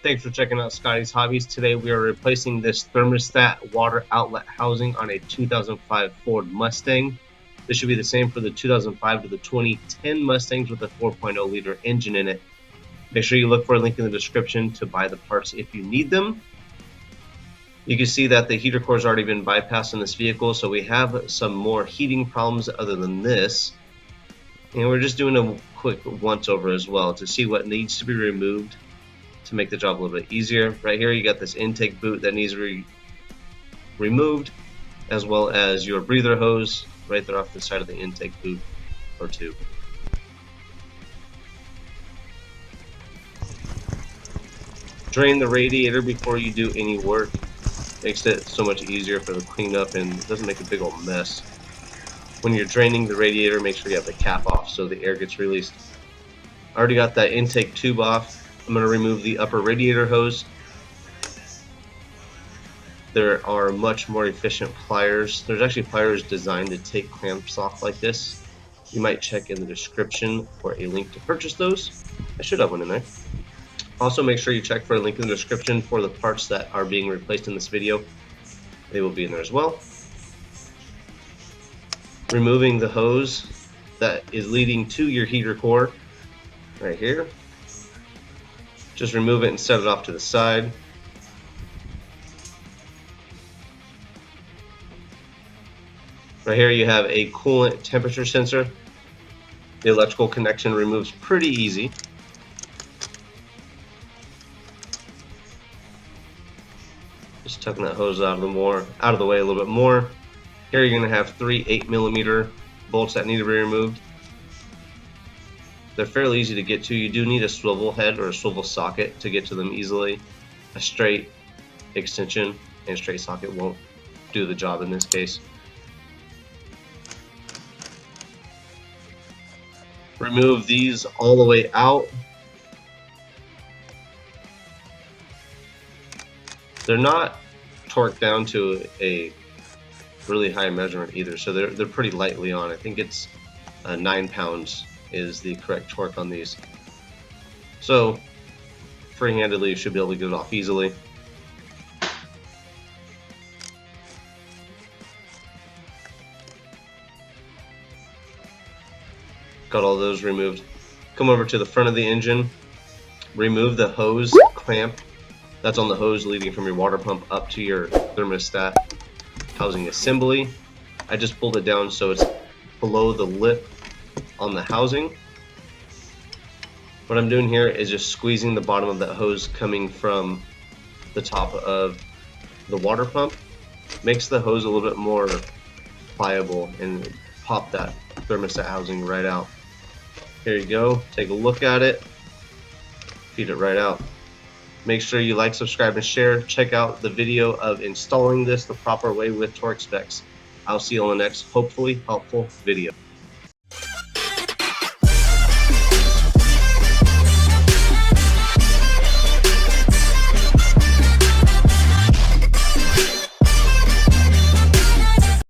Thanks for checking out Scotty's Hobbies. Today we are replacing this thermostat water outlet housing on a 2005 Ford Mustang. This should be the same for the 2005 to the 2010 Mustangs with a 4.0 liter engine in it. Make sure you look for a link in the description to buy the parts if you need them. You can see that the heater core has already been bypassed in this vehicle, so we have some more heating problems other than this. And we're just doing a quick once over as well to see what needs to be removed to make the job a little bit easier. Right here you got this intake boot that needs to be removed, as well as your breather hose right there off the side of the intake boot or tube. Drain the radiator before you do any work. Makes it so much easier for the cleanup and it doesn't make a big old mess. When you're draining the radiator, make sure you have the cap off so the air gets released. I already got that intake tube off. I'm going to remove the upper radiator hose. There are much more efficient pliers. There's actually pliers designed to take clamps off like this. You might check in the description for a link to purchase those. I should have one in there. Also make sure you check for a link in the description for the parts that are being replaced in this video. They will be in there as well. Removing the hose that is leading to your heater core right here. Just remove it and set it off to the side. Right here you have a coolant temperature sensor. The electrical connection removes pretty easy. Just tucking that hose out of the way a little bit more. Here you're going to have three 8mm bolts that need to be removed. They're fairly easy to get to. You do need a swivel head or a swivel socket to get to them easily. A straight extension and a straight socket won't do the job in this case. Remove these all the way out. They're not torqued down to a really high measurement either, so they're pretty lightly on. I think it's 9 pounds is the correct torque on these. So free-handedly you should be able to get it off easily. Got all those removed. Come over to the front of the engine. Remove the hose clamp that's on the hose leading from your water pump up to your thermostat housing assembly. I just pulled it down so it's below the lip on the housing. What I'm doing here is just squeezing the bottom of that hose coming from the top of the water pump. Makes the hose a little bit more pliable and pop that thermostat housing right out. Here you go, take a look at it, feed it right out. Make sure you like, subscribe, and share. Check out the video of installing this the proper way with torque specs. I'll see you on the next, hopefully helpful video.